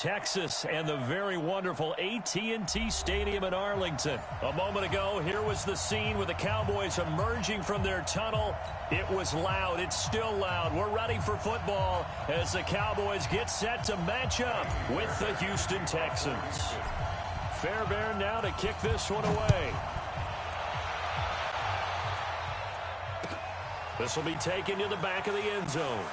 Texas and the very wonderful AT&T Stadium in Arlington. A moment ago, here was the scene with the Cowboys emerging from their tunnel. It was loud. It's still loud. We're ready for football as the Cowboys get set to match up with the Houston Texans. Fairbairn now to kick this one away. This will be taken to the back of the end zone.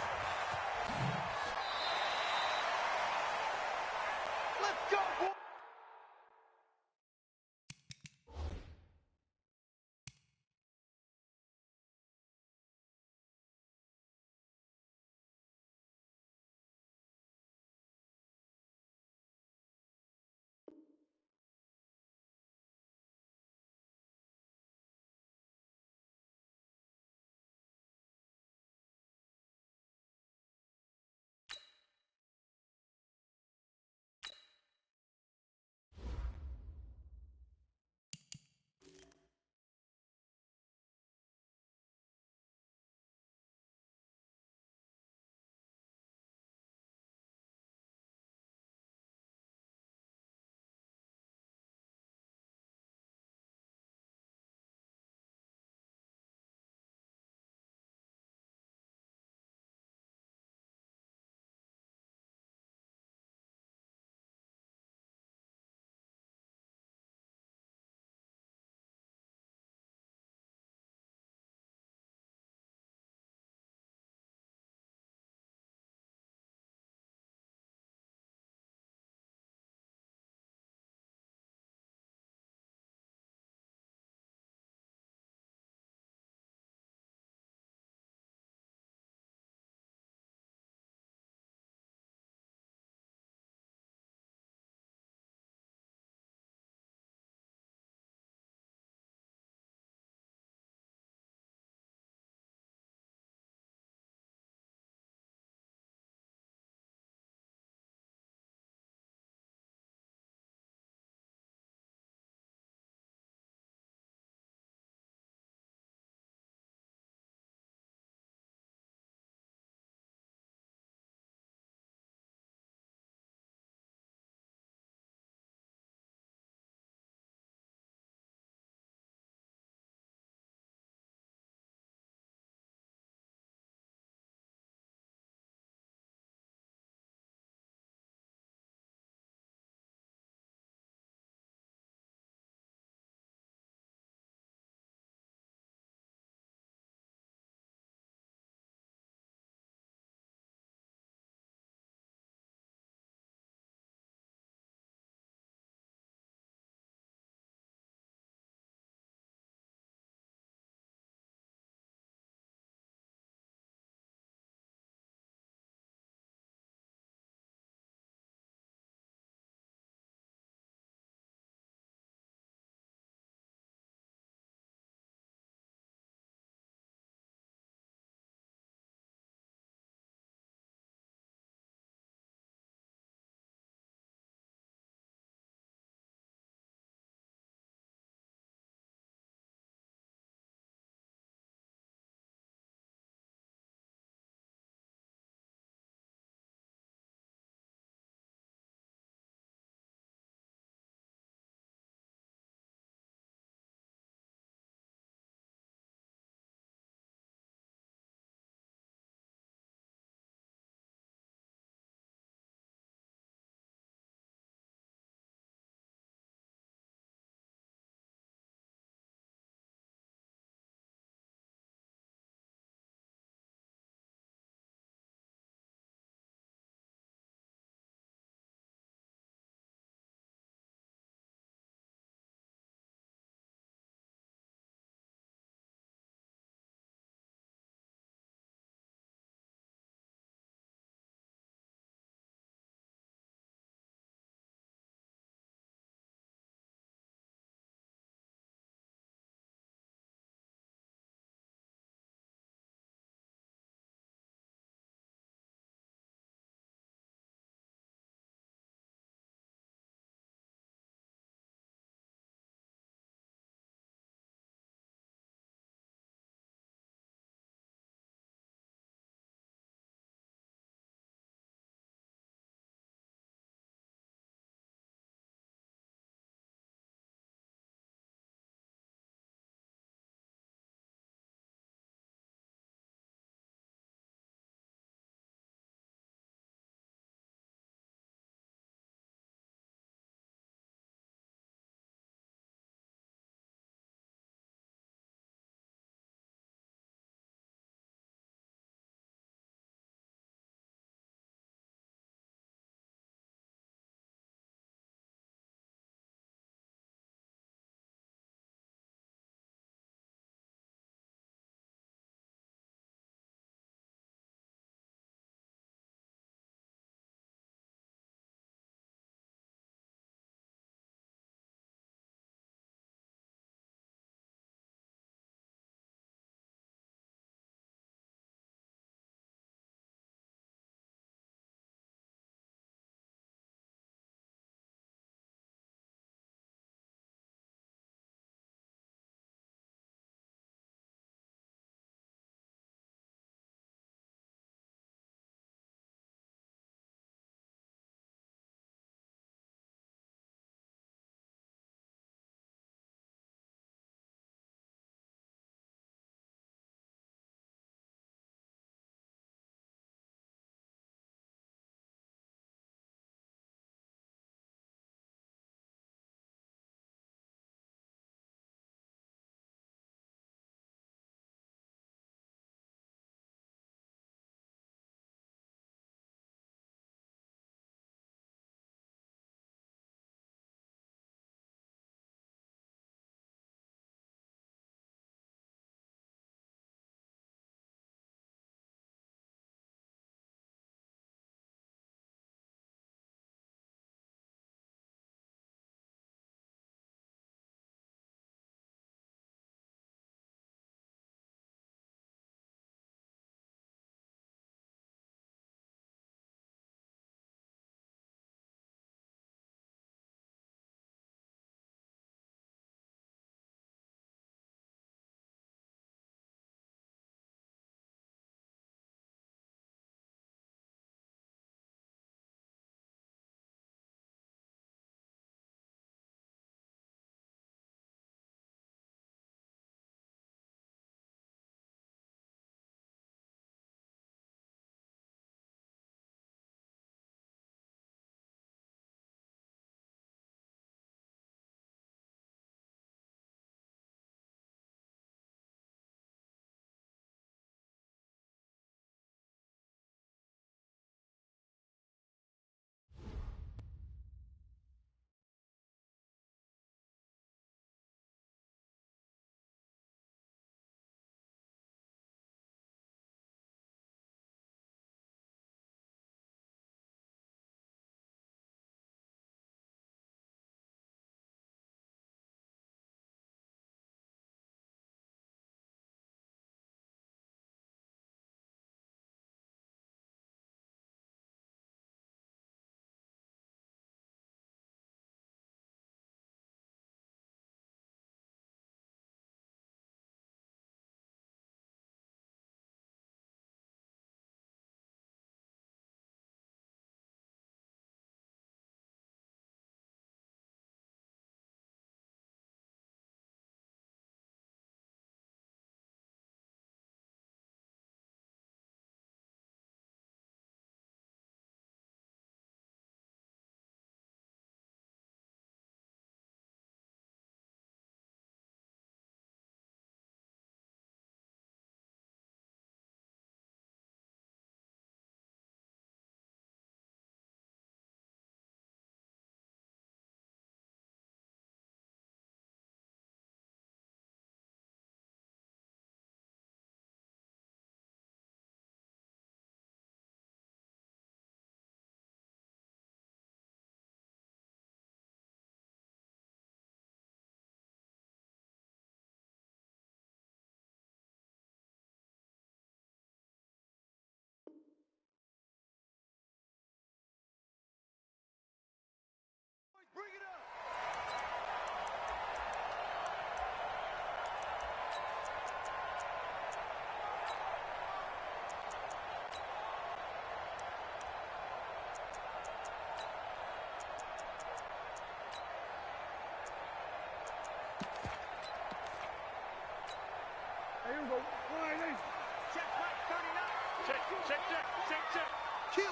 Kill.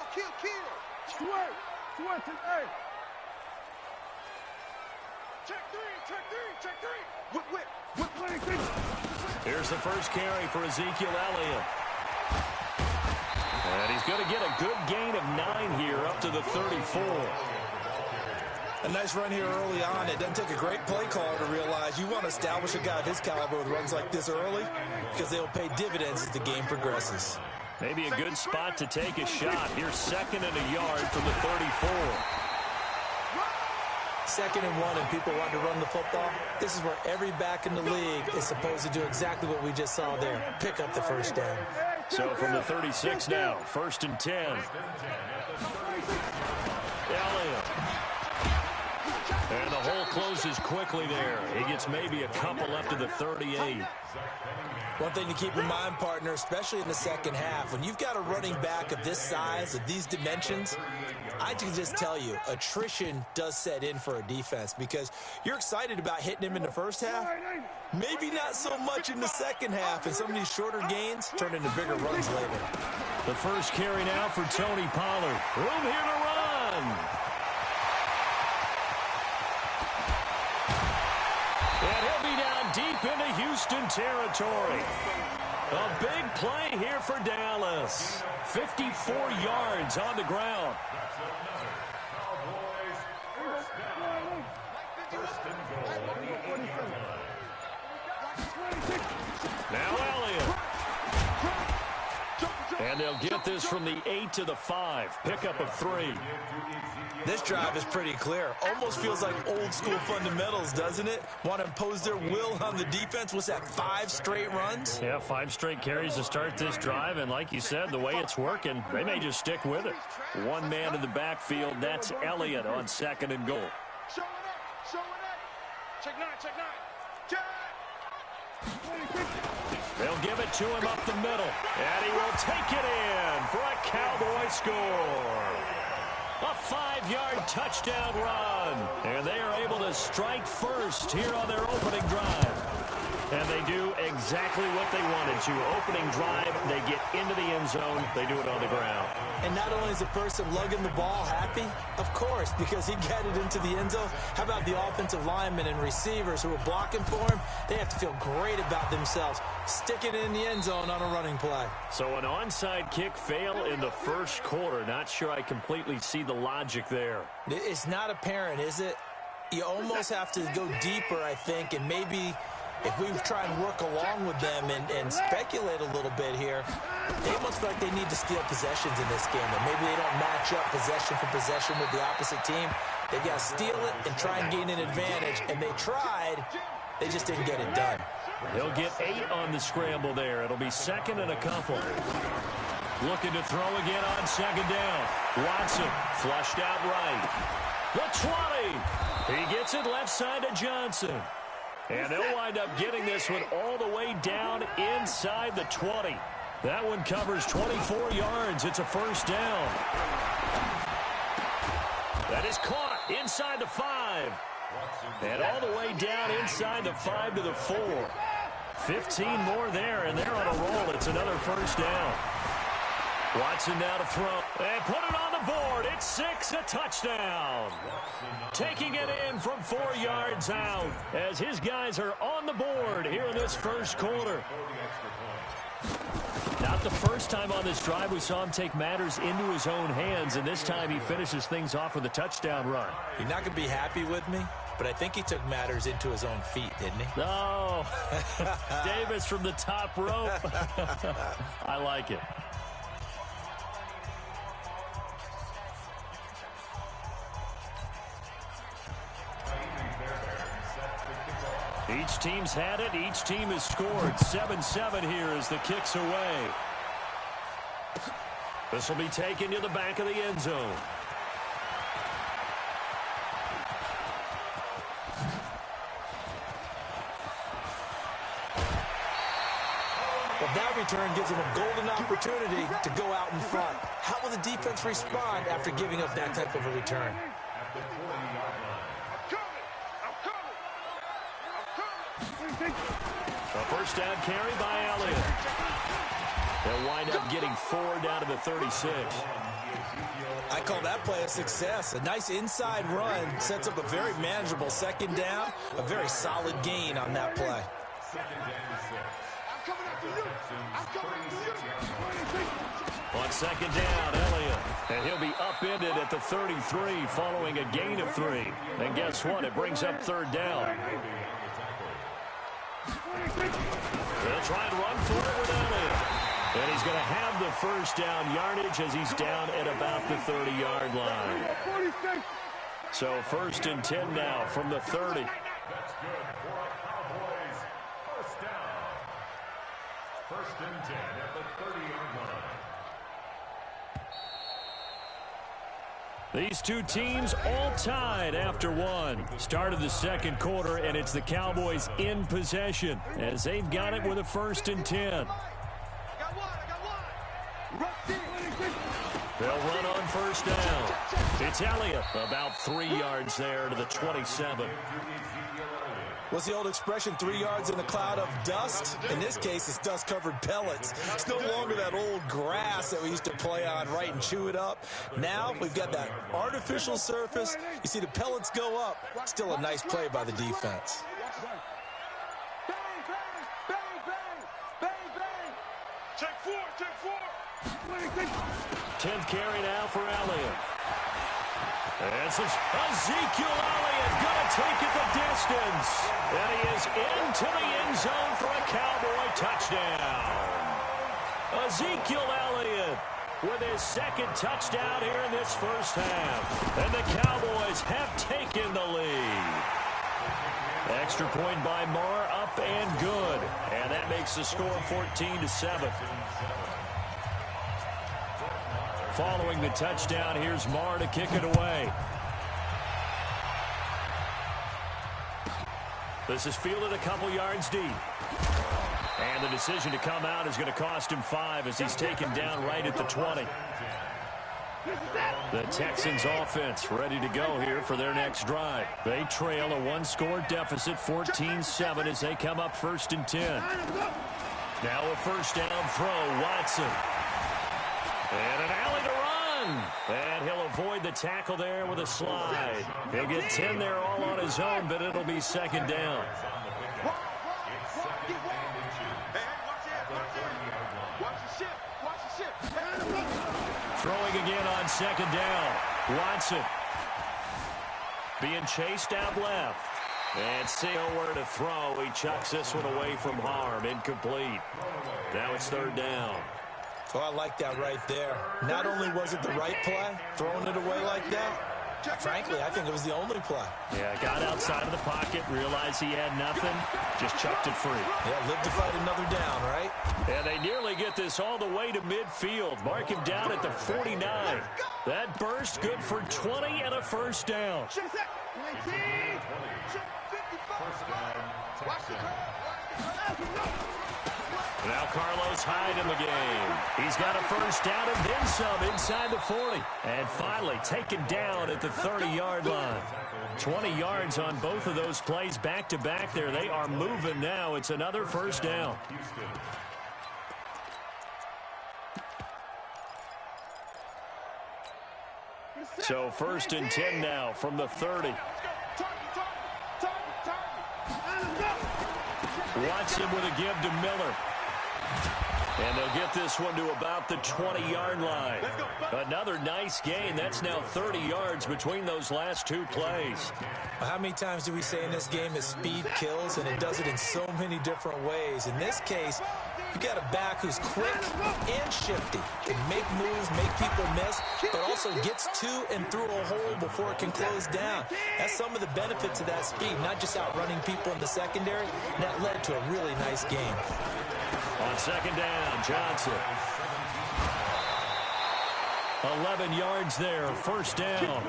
Here's the first carry for Ezekiel Elliott. And he's going to get a good gain of 9 here up to the 34. A nice run here early on. It doesn't take a great play caller to realize you want to establish a guy of his caliber with runs like this early because they'll pay dividends as the game progresses. Maybe a good spot to take a shot. Here's 2nd and a yard from the 34. 2nd and 1 and people want to run the football. This is where every back in the league is supposed to do exactly what we just saw there. Pick up the first down. So from the 36 now, 1st and 10. Elliott. And the hole closes quickly there. He gets maybe a couple up to the 38. One thing to keep in mind, partner, especially in the second half, when you've got a running back of this size, of these dimensions, I can just tell you, attrition does set in for a defense because you're excited about hitting him in the first half. Maybe not so much in the second half, and some of these shorter gains turn into bigger runs later. The first carry now for Tony Pollard. Room here to run. And he'll be down deep into Houston territory. A big play here for Dallas. 54 yards on the ground. Now Elliott. And they'll get this from the 8 to the 5. Pickup of 3. This drive is pretty clear. Almost feels like old school fundamentals, doesn't it? Want to impose their will on the defense. What's that, 5 straight runs? Yeah, 5 straight carries to start this drive. And like you said, the way it's working, they may just stick with it. One man in the backfield. That's Elliott on 2nd and goal. Check 9. They'll give it to him up the middle. And he will take it in for a Cowboy score. A 5-yard touchdown run. And they are able to strike first here on their opening drive. And they do exactly what they wanted to. Opening drive, they get into the end zone. They do it on the ground. And not only is the person lugging the ball happy, of course, because he got it into the end zone. How about the offensive linemen and receivers who are blocking for him? They have to feel great about themselves. Stick it in the end zone on a running play. So an onside kick fail in the first quarter. Not sure I completely see the logic there. It's not apparent, is it? You almost have to go deeper, I think, and maybe if we try and work along with them and speculate a little bit here, they almost feel like they need to steal possessions in this game. And maybe they don't match up possession for possession with the opposite team. They've got to steal it and try and gain an advantage. And they tried. They just didn't get it done. He'll get 8 on the scramble there. It'll be 2nd and a couple. Looking to throw again on 2nd down. Watson flushed out right. The 20. He gets it left side to Johnson. And they'll wind up getting this one all the way down inside the 20. That one covers 24 yards. It's a first down. That is caught inside the 5. And all the way down inside the 5 to the 4. 15 more there, and they're on a roll. It's another first down. Watson now to throw. And put it on the board. It's 6, a touchdown. Taking it in from 4 yards out as his guys are on the board here in this first quarter. Not the first time on this drive we saw him take matters into his own hands, and this time he finishes things off with a touchdown run. You're not going to be happy with me, but I think he took matters into his own feet, didn't he? No. Davis from the top rope. I like it. Each team's had it. Each team has scored. 7-7 here as the kick's away. This will be taken to the back of the end zone. Well, that return gives them a golden opportunity to go out in front. How will the defense respond after giving up that type of a return? A first down carry by Elliott. They'll wind up getting 4 down to the 36. I call that play a success. A nice inside run sets up a very manageable second down. A very solid gain on that play. On second down, Elliott. And he'll be upended at the 33 following a gain of 3. And guess what? It brings up third down. They'll try and run for it with Elliott. And he's going to have the first down yardage as he's down at about the 30-yard line. So first and 10 now from the 30. That's good for our Cowboys. First down. First and 10 at the 30-yard line. These two teams all tied after one. Start of the second quarter, and it's the Cowboys in possession as they've got it with a first and 10. They'll run on first down. It's Elliott, about 3 yards there to the 27. What's the old expression, 3 yards in a cloud of dust? In this case, it's dust-covered pellets. It's no longer that old grass that we used to play on, right, and chew it up. Now we've got that artificial surface. You see the pellets go up. Still a nice play by the defense. 10th carry now for Elliott. And Ezekiel Elliott going to take it the distance. And he is into the end zone for a Cowboy touchdown. Ezekiel Elliott with his second touchdown here in this first half. And the Cowboys have taken the lead. Extra point by Marr, up and good. And that makes the score 14-7. Following the touchdown, here's Marr to kick it away. This is fielded a couple yards deep. And the decision to come out is going to cost him 5 as he's taken down right at the 20. The Texans offense ready to go here for their next drive. They trail a one-score deficit, 14-7, as they come up first and 10. Now a first down throw, Watson. And an alley to run. And he'll avoid the tackle there with a slide. He'll get 10 there all on his own, but it'll be second down. Throwing again on second down. Watson being chased out left. And see nowhere to throw. He chucks this one away from harm. Incomplete. Now it's third down. Oh, I like that right there. Not only was it the right play, throwing it away like that, frankly, I think it was the only play. Yeah, got outside of the pocket, realized he had nothing, just chucked it free. Yeah, live to fight another down, right? And they nearly get this all the way to midfield. Mark him down at the 49. That burst good for 20 and a first down. Now Carlos Hyde in the game. He's got a first down and then some inside the 40. And finally taken down at the 30-yard line. 20 yards on both of those plays back-to-back there. They are moving now. It's another first down. So first and 10 now from the 30. Watson with a give to Miller. And they'll get this one to about the 20-yard line. Another nice gain. That's now 30 yards between those last two plays. How many times do we say in this game that speed kills, and it does it in so many different ways? In this case, you got a back who's quick and shifty, can make moves, make people miss, but also gets to and through a hole before it can close down. That's some of the benefits of that speed, not just outrunning people in the secondary. And that led to a really nice game. On second down, Johnson. 11 yards there, first down.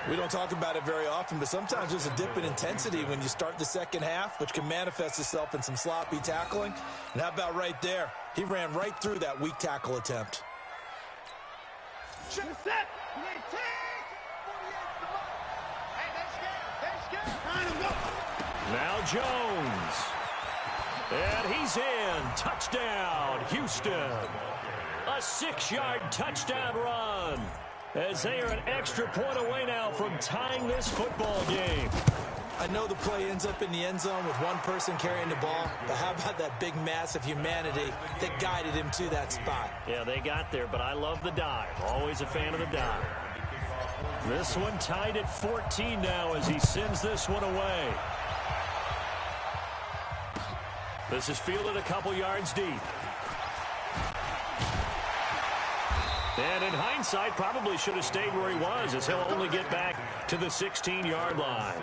We don't talk about it very often, but sometimes there's a dip in intensity when you start the second half, which can manifest itself in some sloppy tackling. And how about right there? He ran right through that weak tackle attempt. Now Jones. And he's in. Touchdown, Houston. A 6-yard touchdown run. As they are an extra point away now from tying this football game. I know the play ends up in the end zone with one person carrying the ball, but how about that big mass of humanity that guided him to that spot? Yeah, they got there, but I love the dive. Always a fan of the dive. This one tied at 14 now as he sends this one away. This is fielded a couple yards deep. And in hindsight, probably should have stayed where he was, as he'll only get back to the 16-yard line.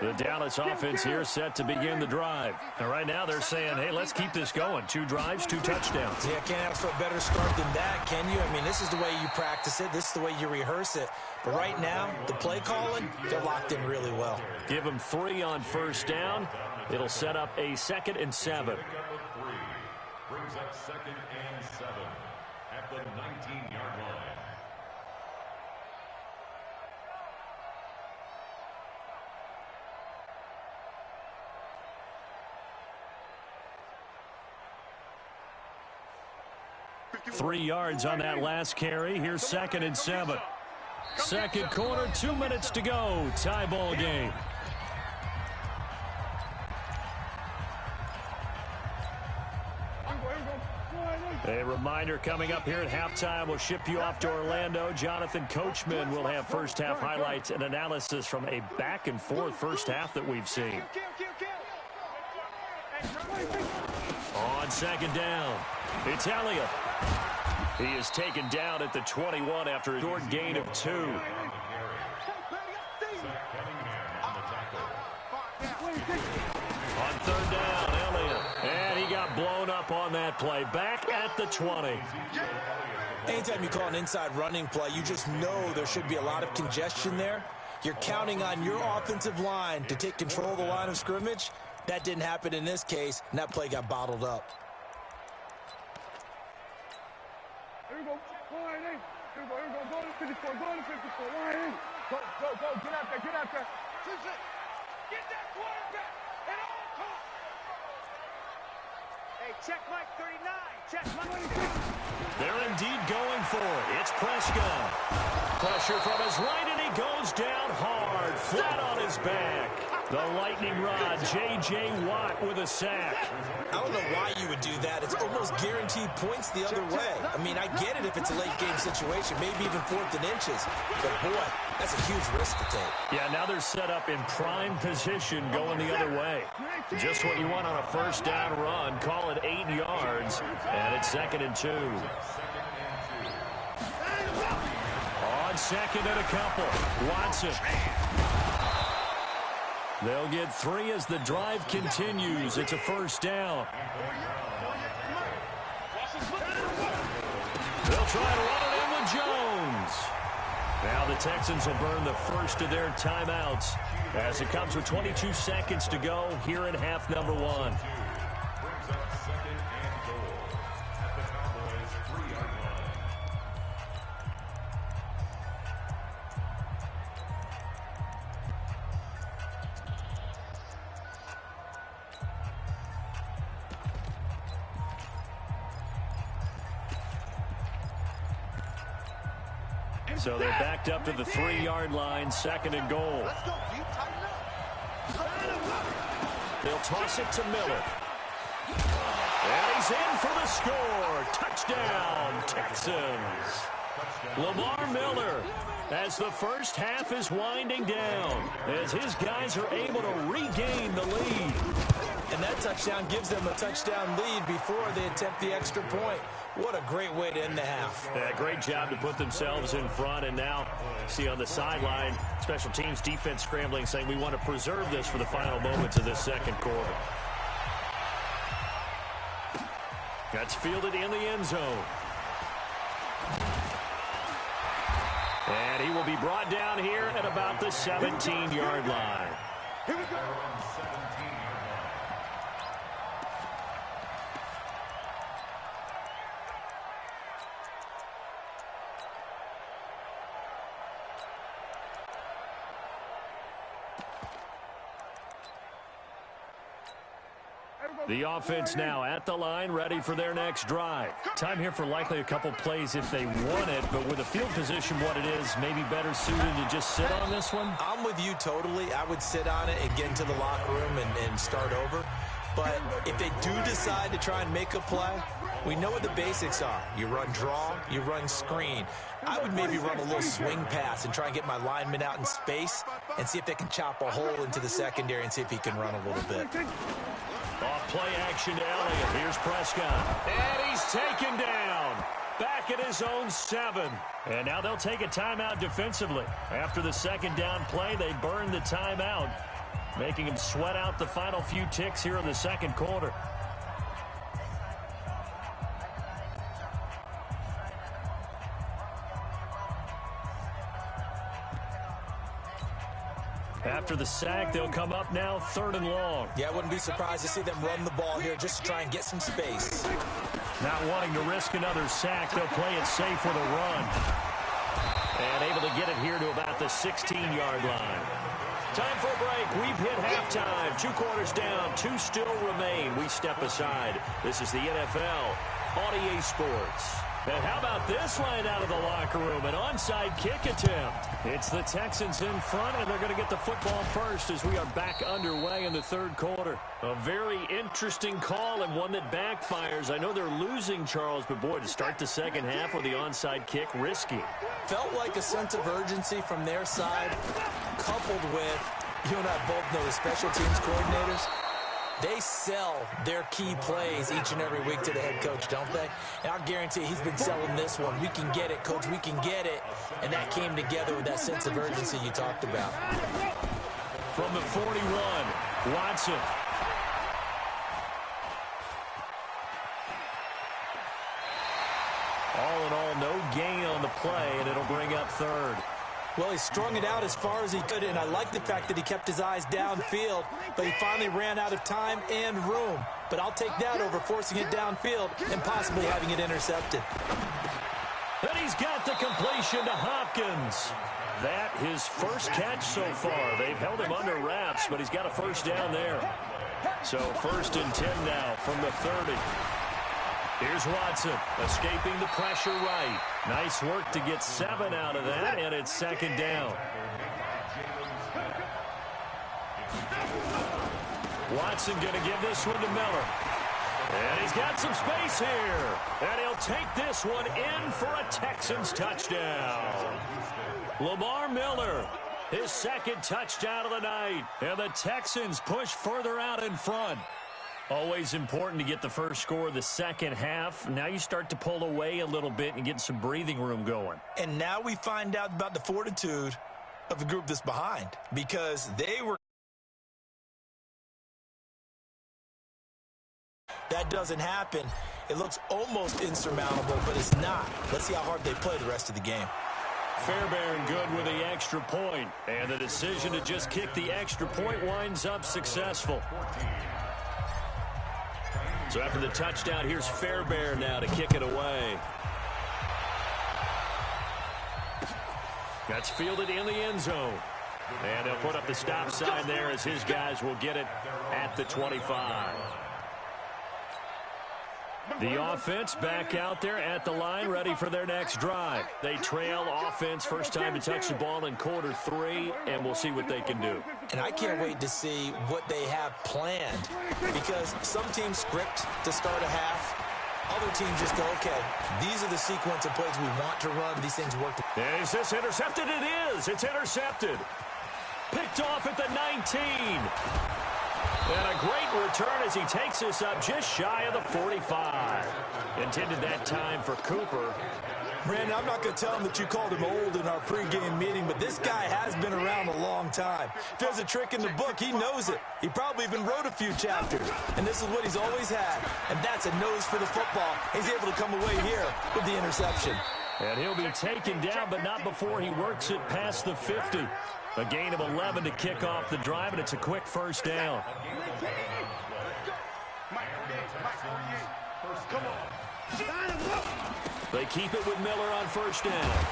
The Dallas offense here set to begin the drive. And right now they're saying, hey, let's keep this going. 2 drives, 2 touchdowns. Yeah, can't ask for a better start than that, can you? I mean, this is the way you practice it. This is the way you rehearse it. But right now, the play calling, they're locked in really well. Give them 3 on first down. It'll set up a 2nd and 7. Brings up 2nd and 7 at the 19-yard line. Three yards on that last carry. Here's 2nd and 7. Second quarter, 2 minutes to go. Tie ball game. A reminder coming up here at halftime. We'll ship you off to Orlando. Jonathan Coachman will have first half highlights and analysis from a back-and-forth first half that we've seen. On 2nd down, it's Elliott. He is taken down at the 21 after a short gain of 2. On 3rd down, Elliott. And he got blown up on that play. Back at the 20. Anytime you call an inside running play, you just know there should be a lot of congestion there. You're counting on your offensive line to take control of the line of scrimmage. That didn't happen in this case, and that play got bottled up. Here we go. Go ahead, here we go. Here we go. Go to 54. Go to 54. Go ahead. Go. Get out there. Get out there. Get that quarterback at all costs. Hey, check Mike 39. Check Mike 26. They're indeed going for it. It's Prescott. Pressure from his right, and he goes down hard, flat on his back. The lightning rod, J.J. Watt with a sack. I don't know why you would do that. It's almost guaranteed points the other way. I mean, I get it if it's a late-game situation, maybe even 4th and inches. But, boy, that's a huge risk to take. Yeah, now they're set up in prime position going the other way. Just what you want on a first down run. Call it 8 yards, and it's 2nd and 2. On 2nd and a couple, Watson. They'll get 3 as the drive continues. It's a first down. They'll try to run it in with Jones. Now the Texans will burn the first of their timeouts as it comes with 22 seconds to go here in half number 1. Brings up 2nd and goal at the Cowboys' 3-yard line. So they're backed up to the 3-yard line, 2nd and goal. Let's go, G. Tighten up. They'll toss it to Miller. And he's in for the score. Touchdown, Texans. Lamar Miller, as the first half is winding down, as his guys are able to regain the lead. And that touchdown gives them a touchdown lead before they attempt the extra point. What a great way to end the half. Yeah, great job to put themselves in front. And now, see on the sideline, special teams defense scrambling, saying we want to preserve this for the final moments of this second quarter. That's fielded in the end zone. And he will be brought down here at about the 17-yard line. Here we go. The offense now at the line, ready for their next drive. Time here for likely a couple plays if they want it, but with the field position what it is, maybe better suited to just sit on this one? I'm with you totally. I would sit on it and get into the locker room and start over. But if they do decide to try and make a play, we know what the basics are. You run draw, you run screen. I would maybe run a little swing pass and try and get my lineman out in space and see if they can chop a hole into the secondary and see if he can run a little bit. Off play action to Elliott. Here's Prescott. And he's taken down. Back at his own 7. And now they'll take a timeout defensively. After the second down play, they burn the timeout, making him sweat out the final few ticks here in the second quarter. After the sack, they'll come up now 3rd and long. Yeah, I wouldn't be surprised to see them run the ball here just to try and get some space. Not wanting to risk another sack, they'll play it safe with a run. And able to get it here to about the 16-yard line. Time for a break. We've hit halftime. 2 quarters down. 2 still remain. We step aside. This is the NFL on EA Sports. And how about this line out of the locker room? An onside kick attempt. It's the Texans in front, and they're going to get the football first as we are back underway in the 3rd quarter. A very interesting call and one that backfires. I know they're losing, Charles, but boy, to start the second half with the onside kick, risky. Felt like a sense of urgency from their side, coupled with, you and I both know the special teams coordinators. They sell their key plays each and every week to the head coach, don't they? And I'll guarantee he's been selling this one. We can get it, coach, we can get it. And that came together with that sense of urgency you talked about. From the 41, Watson. All in all, no gain on the play, and it'll bring up 3rd. Well, he strung it out as far as he could, and I like the fact that he kept his eyes downfield, but he finally ran out of time and room. But I'll take that over forcing it downfield and possibly having it intercepted. And he's got the completion to Hopkins. That his first catch so far. They've held him under wraps, but he's got a first down there. So 1st and 10 now from the 30. Here's Watson, escaping the pressure right. Nice work to get 7 out of that, and it's 2nd down. Watson going to give this one to Miller. And he's got some space here. And he'll take this one in for a Texans touchdown. Lamar Miller, his 2nd touchdown of the night. And the Texans push further out in front. Always important to get the first score of the second half. Now you start to pull away a little bit and get some breathing room going. And now we find out about the fortitude of the group that's behind, because they were. That doesn't happen. It looks almost insurmountable, but it's not. Let's see how hard they play the rest of the game. Fairbairn good with the extra point. And the decision to just kick the extra point winds up successful. So after the touchdown, here's Fairbairn now to kick it away. That's fielded in the end zone. And they'll put up the stop sign there as his guys will get it at the 25. The offense back out there at the line, ready for their next drive. They trail offense, first time to touch the ball in quarter 3, and we'll see what they can do. And I can't wait to see what they have planned, because some teams script to start a half. Other teams just go, okay, these are the sequence of plays we want to run. These things work. Is this intercepted? It is. It's intercepted. Picked off at the 19. And a great return as he takes us up just shy of the 45. Intended that time for Cooper. Brandon, I'm not going to tell him that you called him old in our pregame meeting, but this guy has been around a long time. If there's a trick in the book, he knows it. He probably even wrote a few chapters. And this is what he's always had. And that's a nose for the football. He's able to come away here with the interception. And he'll be taken down, but not before he works it past the 50. A gain of 11 to kick off the drive, and it's a quick first down. They keep it with Miller on first down.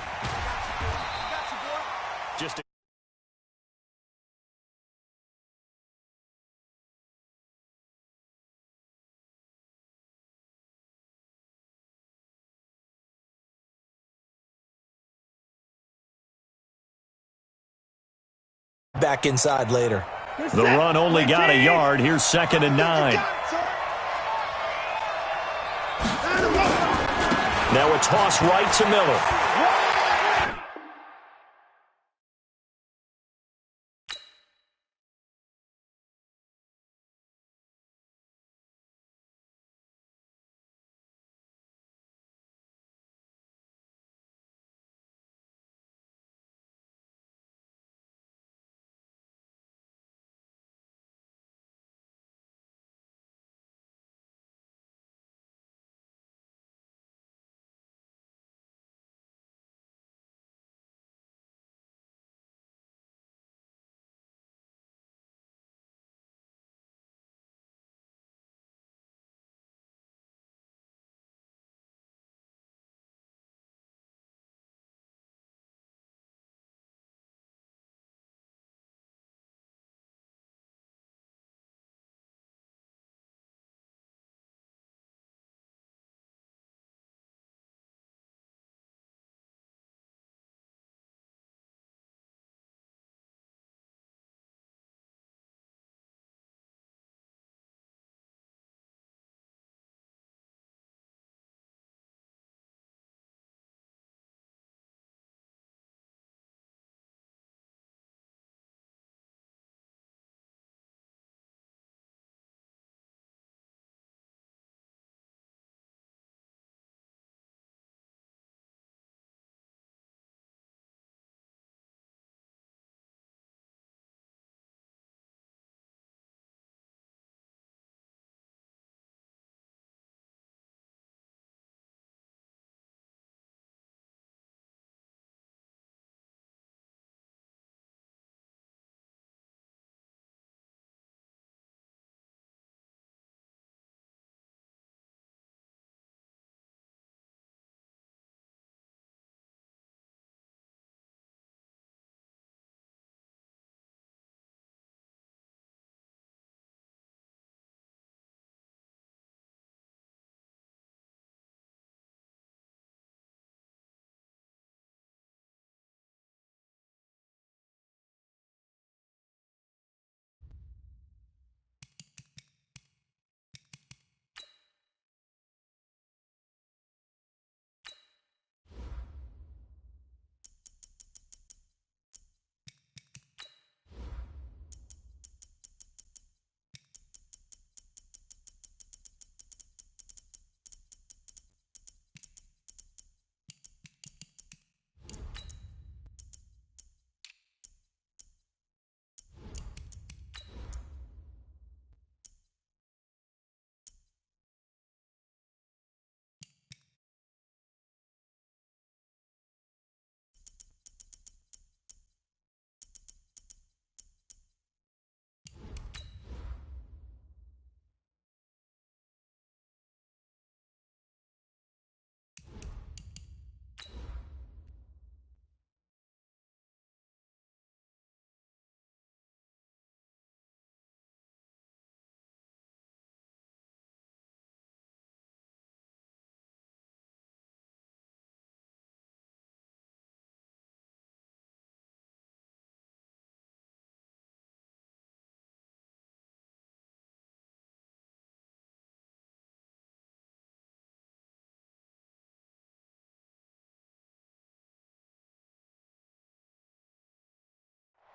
Just a back inside later. The run only got a yard. Here's 2nd and 9. Now a toss right to Miller.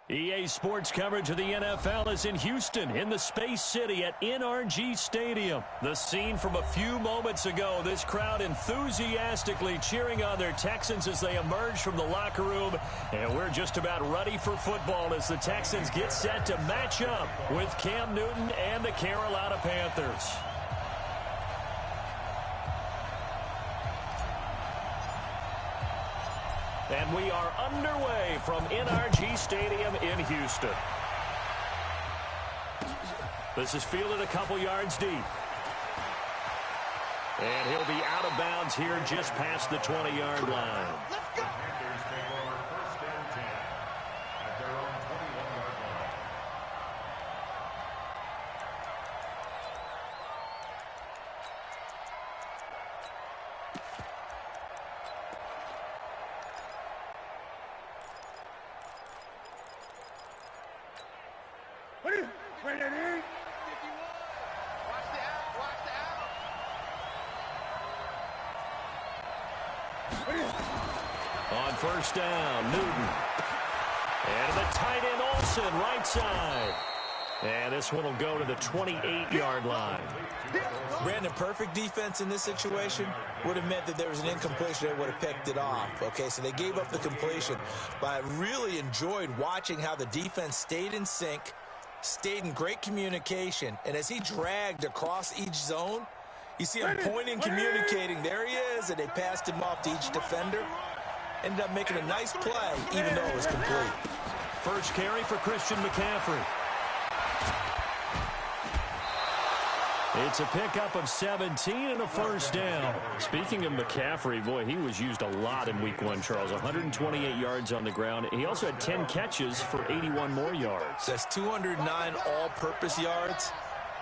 EA Sports coverage of the NFL is in Houston, in the Space City at NRG Stadium. The scene from a few moments ago, this crowd enthusiastically cheering on their Texans as they emerge from the locker room. And we're just about ready for football as the Texans get set to match up with Cam Newton and the Carolina Panthers. And we are underway from NRG Stadium in Houston. This is fielded a couple yards deep. And he'll be out of bounds here just past the 20-yard line. Let's go. Panthers take over 1st and 10 at their own 21-yard line. Bring it in. Watch the out. Watch the out. On first down, Newton. And the tight end Olsen, right side. And this one will go to the 28-yard line. Brandon, perfect defense in this situation would have meant that there was an incompletion. They would have picked it off. Okay, so they gave up the completion. But I really enjoyed watching how the defense stayed in sync, stayed in great communication. And as he dragged across each zone, you see him pointing, communicating. There he is, and they passed him off to each defender. Ended up making a nice play, even though it was complete. First carry for Christian McCaffrey. It's a pickup of 17 and a first down. Speaking of McCaffrey, boy, he was used a lot in week 1, Charles. 128 yards on the ground. He also had 10 catches for 81 more yards. That's 209 all-purpose yards.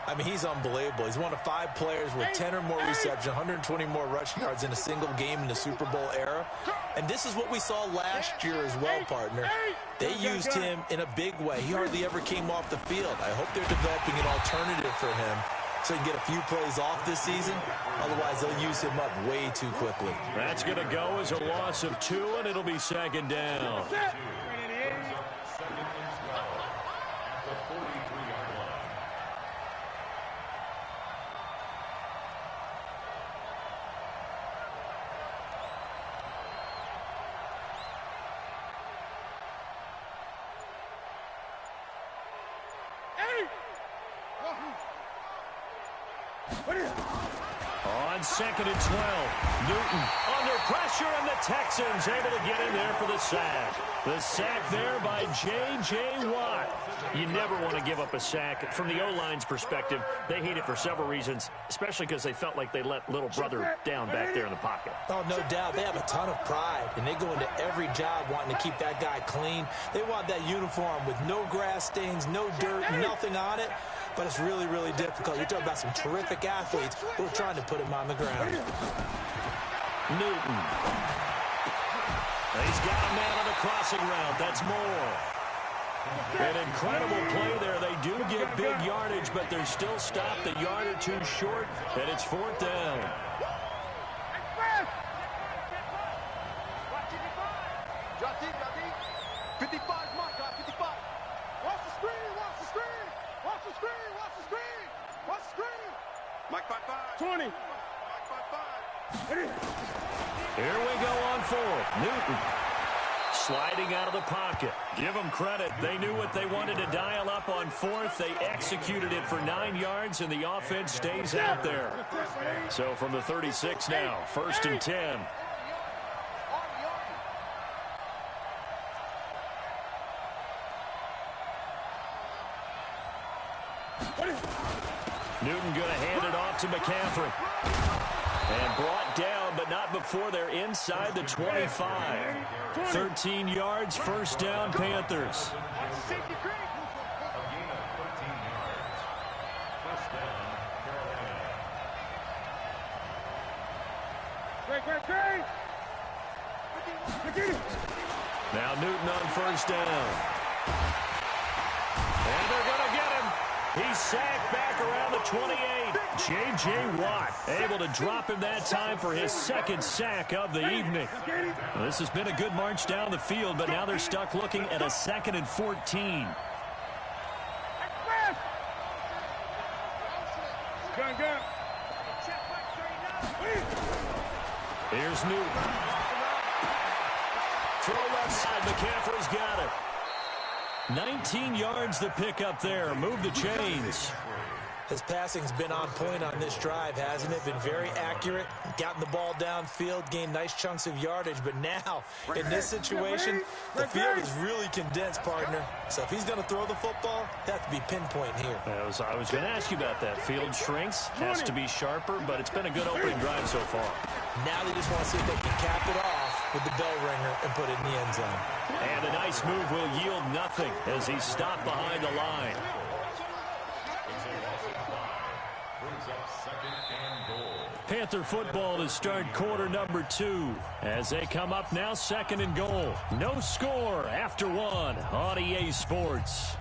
I mean, he's unbelievable. He's one of 5 players with 10 or more receptions, 120 more rushing yards in a single game in the Super Bowl era. And this is what we saw last year as well, partner. They used him in a big way. He hardly ever came off the field. I hope they're developing an alternative for him so he can get a few plays off this season. Otherwise, they'll use him up way too quickly. That's going to go as a loss of 2, and it'll be second down. On second and 12, Newton under pressure, and the Texans able to get in there for the sack. The sack there by J.J. Watt. You never want to give up a sack. From the O-line's perspective, they hate it for several reasons, especially because they felt like they let little brother down back there in the pocket. Oh, no doubt. They have a ton of pride, and they go into every job wanting to keep that guy clean. They want that uniform with no grass stains, no dirt, nothing on it. But it's really, really difficult. You're talking about some terrific athletes who are trying to put him on the ground. Newton. He's got a man on the crossing route. That's Moore. An incredible play there. They do get big yardage, but they're still stopped a yard or 2 short, and it's 4th down. Drop deep, drop deep. 55 is marked, 55. Watch the screen, watch the screen. Watch the screen, watch the screen. Watch the screen. Mike 5-5. 20. Mike 5-5. Here we go on 4th. Newton sliding out of the pocket. Give them credit. They knew what they wanted to dial up on 4th. They executed it for 9 yards, and the offense stays out there. So from the 36 now, 1st and 10. Newton going to hand it off to McCaffrey. And brought down, but not before they're inside the 25. 13 yards, first down, Panthers. Now Newton on first down. And they're going to get him. He's sacked back around the 28. J.J. Watt able to drop him that time for his 2nd sack of the evening. Well, this has been a good march down the field, but now they're stuck looking at a 2nd and 14. Here's Newton. Throw left side. McCaffrey's got it. 19 yards to pick up there. Move the chains. His passing's been on point on this drive, hasn't it? Been very accurate, gotten the ball downfield, gained nice chunks of yardage. But now, in this situation, the field is really condensed, partner. So if he's going to throw the football, it has to be pinpoint here. I was going to ask you about that. Field shrinks, has to be sharper, but it's been a good opening drive so far. Now they just want to see if they can cap it off with the bell ringer and put it in the end zone. And a nice move will yield nothing as he's stopped behind the line. Panther football to start quarter number 2 as they come up now 2nd and goal. No score after 1 on EA Sports.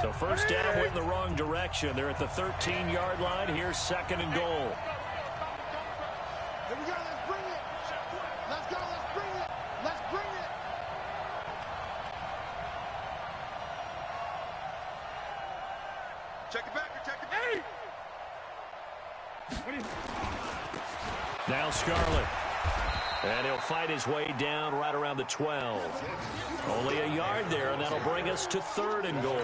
So first down went in the wrong direction. They're at the 13-yard line. Here's second and goal. Here we go. Let's bring it. Let's go. Let's bring it. Let's bring it. Check it back. Check it back. Now Scarlett. And he'll fight his way down right around the 12. Only a yard there, and that'll bring us to third and goal.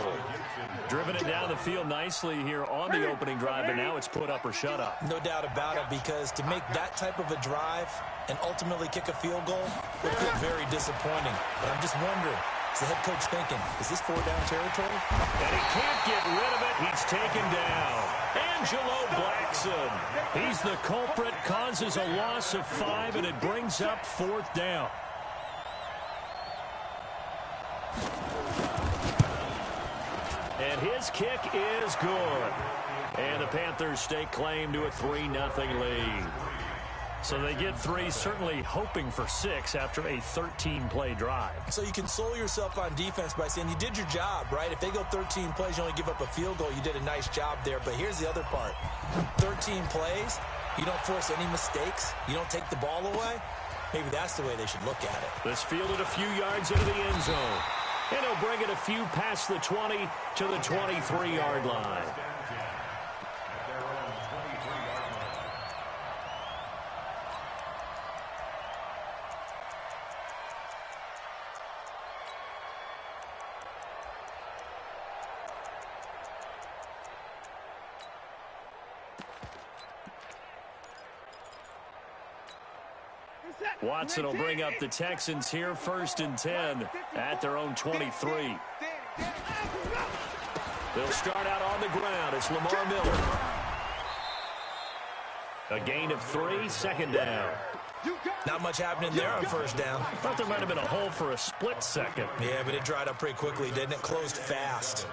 Driven it down the field nicely here on the opening drive, but now it's put up or shut up. No doubt about it, because to make that type of a drive and ultimately kick a field goal would feel very disappointing. But I'm just wondering, is the head coach thinking, is this 4-down territory? And he can't get rid of it. He's taken down. Angelo Blackson. He's the culprit, causes a loss of 5, and it brings up fourth down. And his kick is good. And the Panthers stake claim to a 3-0 lead. So they get 3, certainly hoping for 6 after a 13-play drive. So you console yourself on defense by saying you did your job, right? If they go 13 plays, you only give up a field goal, you did a nice job there. But here's the other part. 13 plays, you don't force any mistakes, you don't take the ball away. Maybe that's the way they should look at it. This fielded a few yards into the end zone. And he'll bring it a few past the 20 to the 23-yard line. Watson will bring up the Texans here, 1st and 10 at their own 23. They'll start out on the ground. It's Lamar Miller. A gain of 3, second down. Not much happening there on first down. I thought there might have been a hole for a split second. Yeah, but it dried up pretty quickly, didn't it? Closed fast.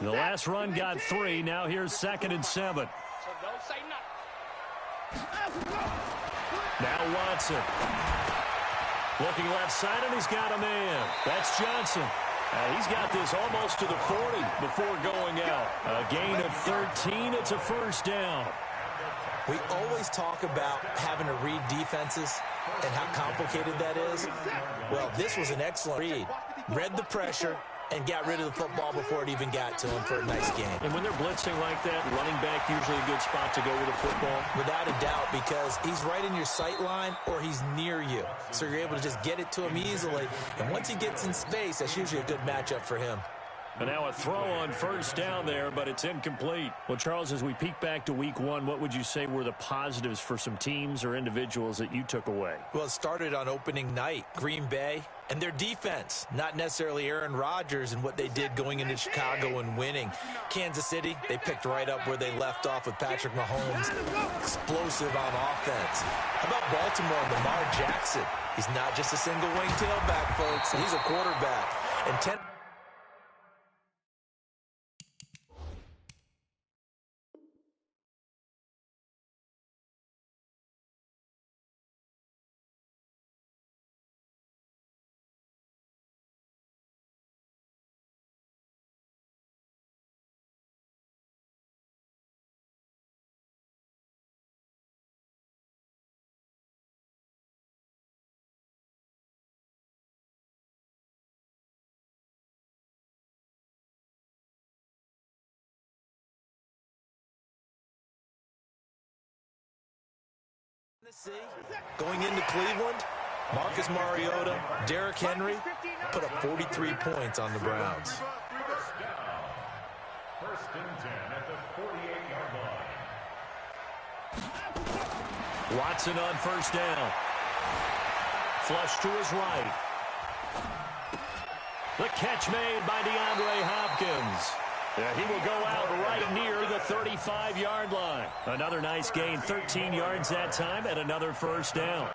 The last run got 3. Now here's 2nd and 7. So don't say nothing. Now Watson. Looking left side, and he's got a man. That's Johnson. He's got this almost to the 40 before going out. A gain of 13. It's a first down. We always talk about having to read defenses and how complicated that is. Well, this was an excellent read. Read the pressure and got rid of the football before it even got to him for a nice game. And when they're blitzing like that, running back usually a good spot to go with the football? Without a doubt, because he's right in your sight line or he's near you. So you're able to just get it to him easily. And once he gets in space, that's usually a good matchup for him. And now a throw on first down there, but it's incomplete. Well, Charles, as we peek back to week 1, what would you say were the positives for some teams or individuals that you took away? Well, it started on opening night. Green Bay and their defense, not necessarily Aaron Rodgers and what they did going into Chicago and winning. Kansas City, they picked right up where they left off with Patrick Mahomes. Explosive on offense. How about Baltimore and Lamar Jackson? He's not just a single wing tailback, folks. He's a quarterback. And 10. Going into Cleveland, Marcus Mariota, Derrick Henry put up 43 points on the Browns. First and 10 at the 48-yard line. Watson on first down. Flush to his right. The catch made by DeAndre Hopkins. Yeah, he will go out right near the 35-yard line. Another nice gain, 13 yards that time, and another first down.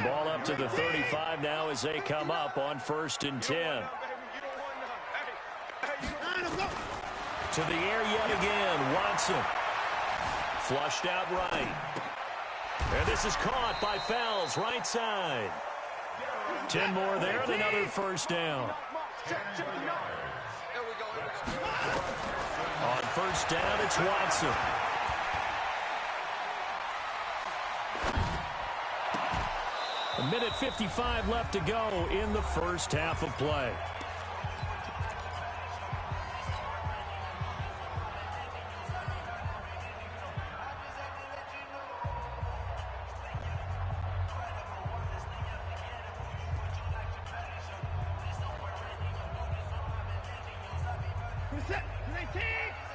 Ball up to the 35 now as they come up on 1st and 10. To the air yet again, Watson. Flushed out right. And this is caught by Fells, right side. 10 more there and another first down. On first down, it's Watson. A minute 55 left to go in the first half of play.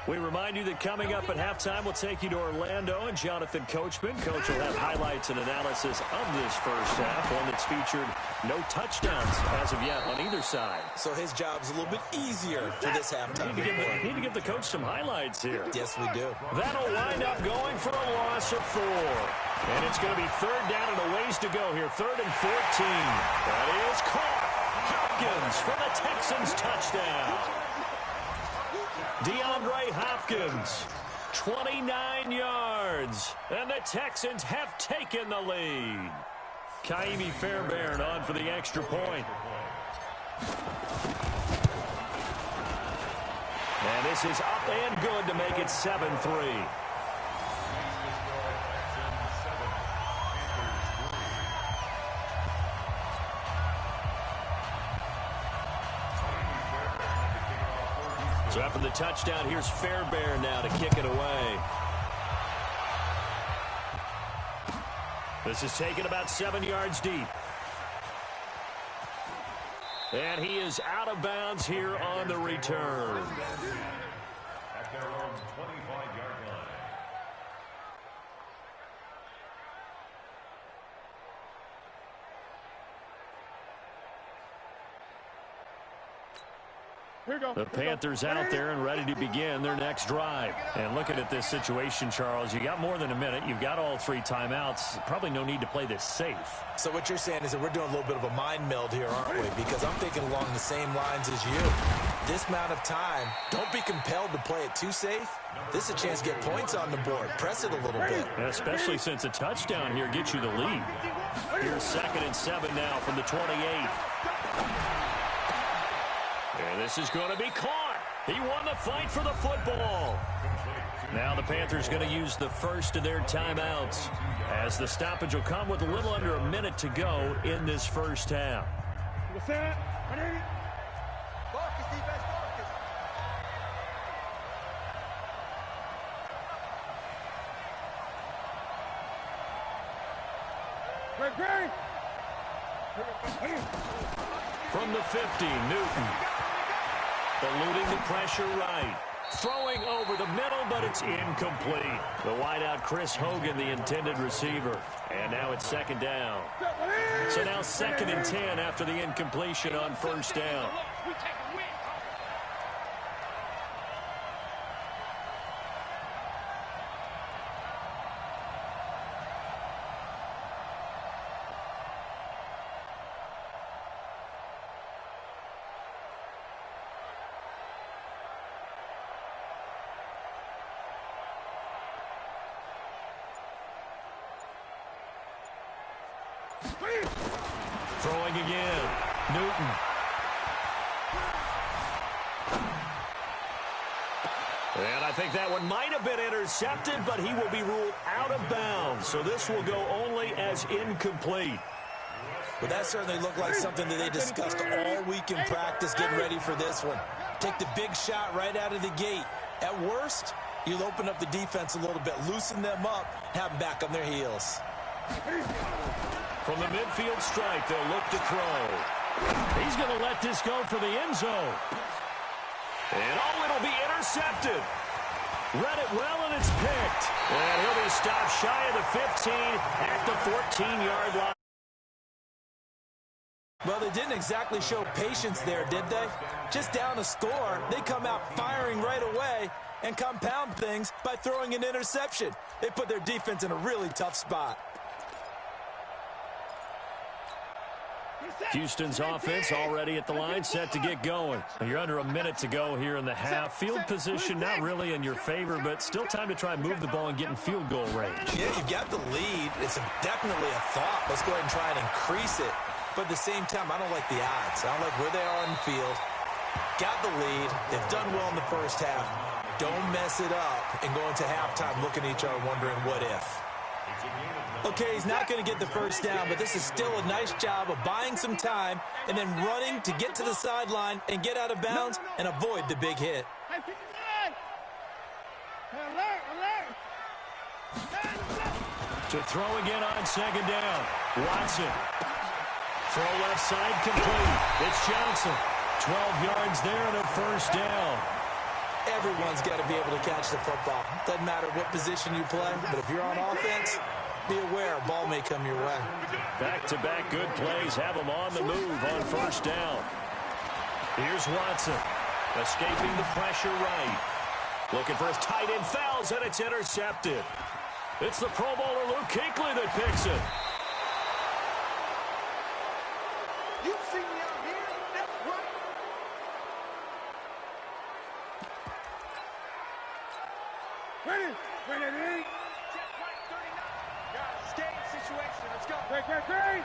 We remind you that coming up at halftime, we'll take you to Orlando and Jonathan Coachman. Coach will have highlights and analysis of this first half, one that's featured no touchdowns as of yet on either side. So his job's a little bit easier for this halftime. Need to give the coach some highlights here. Yes, we do. That'll wind up going for a loss of 4. And it's going to be third down and a ways to go here. 3rd and 14. That is caught. Hopkins for the Texans touchdown. DeAndre Hopkins, 29 yards, and the Texans have taken the lead. Kaimi Fairbairn on for the extra point. And this is up and good to make it 7-3. So after the touchdown, here's Fairbairn now to kick it away. This is taken about 7 yards deep. And he is out of bounds here on the return. At their own 25-yard line. The Panthers out there and ready to begin their next drive. And looking at this situation, Charles, you got more than a minute. You've got all 3 timeouts. Probably no need to play this safe. So what you're saying is that we're doing a little bit of a mind meld here, aren't we? Because I'm thinking along the same lines as you. This amount of time, don't be compelled to play it too safe. This is a chance to get points on the board. Press it a little bit. Especially since a touchdown here gets you the lead. Here's 2nd and 7 now from the 28. And this is going to be caught. He won the fight for the football. Now the Panthers going to use the first of their timeouts as the stoppage will come with a little under a minute to go in this first half. From the 50, Newton. Eluding the pressure right. Throwing over the middle, but it's incomplete. The wideout, Chris Hogan, the intended receiver. And now it's 2nd down. So now 2nd and 10 after the incompletion on first down. Throwing again. Newton. And I think that one might have been intercepted, but he will be ruled out of bounds. So this will go only as incomplete. But that certainly looked like something that they discussed all week in practice getting ready for this one. Take the big shot right out of the gate. At worst, you'll open up the defense a little bit, loosen them up, have them back on their heels. From the midfield stripe, they'll look to throw. He's going to let this go for the end zone. And it'll be intercepted. Read it well, and it's picked. And he'll be stopped shy of the 15 at the 14-yard line. Well, they didn't exactly show patience there, did they? Just down a score, they come out firing right away and compound things by throwing an interception. They put their defense in a really tough spot. Houston's offense already at the line, set to get going. You're under a minute to go here in the half. Field position not really in your favor, but still time to try and move the ball and get in field goal range. Yeah, you've got the lead. It's definitely a thought. Let's go ahead and try and increase it. but at the same time, I don't like the odds. I don't like where they are on the field. Got the lead. They've done well in the first half. Don't mess it up and go into halftime looking at each other wondering what if. Okay, he's not going to get the first down, but this is still a nice job of buying some time and then running to get to the sideline and get out of bounds and avoid the big hit. To throw again on second down. Watson. Throw left side complete. It's Johnson. 12 yards there and a first down. Everyone's got to be able to catch the football. Doesn't matter what position you play, but if you're on offense, be aware a ball may come your way. Back-to-back good plays have them on the move on first down. Here's Watson. Escaping the pressure right. Looking for his tight end, fouls, and it's intercepted. It's the Pro Bowler Luke Kuechly that picks it. You see me out here? That's right. Ready? Ready? Check right, 39. Guys, stay in situation. Let's go. Great.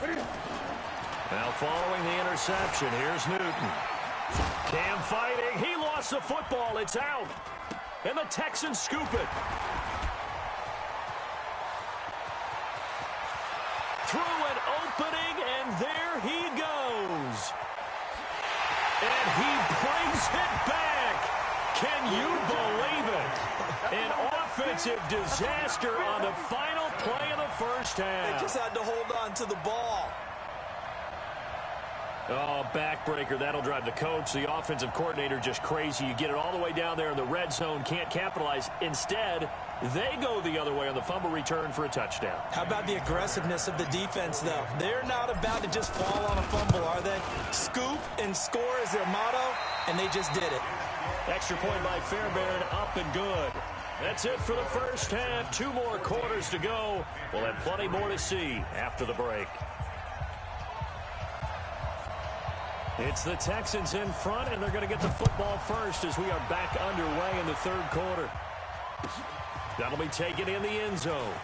Ready? Now following the interception, here's Newton. Cam fighting. He lost the football. It's out. And the Texans scoop it. Through an opening, and there he goes. And he brings it back. Can you believe it? An offensive disaster on the final play of the first half. They just had to hold on to the ball. Oh, backbreaker. That'll drive the coach, the offensive coordinator, just crazy. You get it all the way down there in the red zone, can't capitalize. Instead, they go the other way on the fumble return for a touchdown. How about the aggressiveness of the defense, though? They're not about to just fall on a fumble, are they? Scoop and score is their motto, and they just did it. Extra point by Fairbairn, up and good. That's it for the first half. 2 more quarters to go. We'll have plenty more to see after the break. It's the Texans in front, and they're going to get the football first as we are back underway in the third quarter. That'll be taken in the end zone.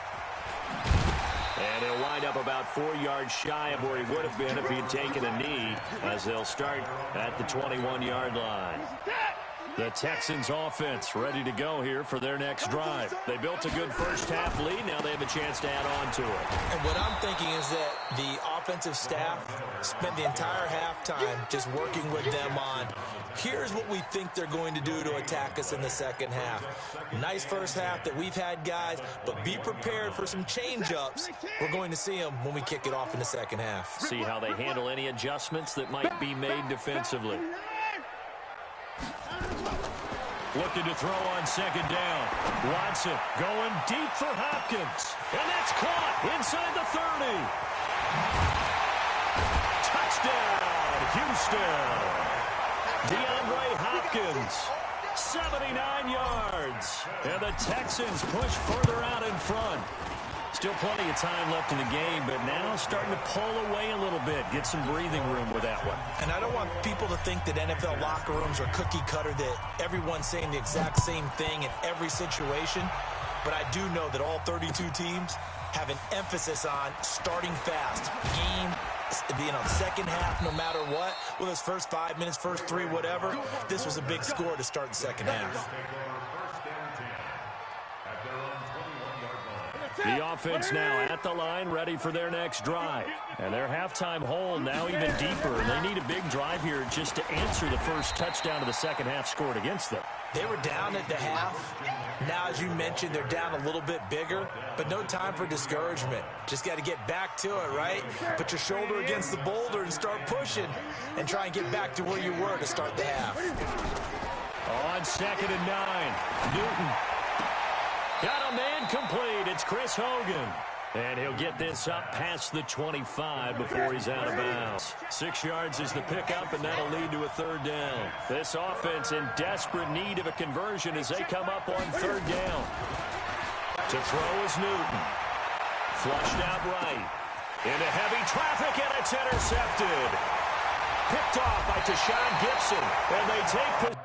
And he'll wind up about 4 yards shy of where he would have been if he had taken a knee, as they'll start at the 21-yard line. The Texans offense ready to go here for their next drive. They built a good first half lead. Now they have a chance to add on to it. And what I'm thinking is that the offensive staff spent the entire halftime just working with them on, here's what we think they're going to do to attack us in the second half. Nice first half that we've had, guys, but be prepared for some change-ups. We're going to see them when we kick it off in the second half. See how they handle any adjustments that might be made defensively. Looking to throw on second down. Watson going deep for Hopkins. And that's caught inside the 30. Touchdown, Houston. DeAndre Hopkins, 79 yards. And the Texans push further out in front. Still plenty of time left in the game, but now starting to pull away a little bit. Get some breathing room with that one. And I don't want people to think that NFL locker rooms are cookie cutter, that everyone's saying the exact same thing in every situation. But I do know that all 32 teams have an emphasis on starting fast. Game, second half, no matter what. Whether it's first 5 minutes, first 3, whatever. This was a big score to start the second half. The offense now at the line, ready for their next drive. And their halftime hole now even deeper. And they need a big drive here just to answer the first touchdown of the second half scored against them. They were down at the half. Now, as you mentioned, they're down a little bit bigger, but no time for discouragement. Just got to get back to it, right? Put your shoulder against the boulder and start pushing and try and get back to where you were to start the half. On second and 9, Newton. Got a man complete. It's Chris Hogan. And he'll get this up past the 25 before he's out of bounds. 6 yards is the pickup, and that'll lead to a third down. This offense in desperate need of a conversion as they come up on third down. To throw is Newton. Flushed out right. Into heavy traffic, and it's intercepted. Picked off by Tashawn Gibson. And they take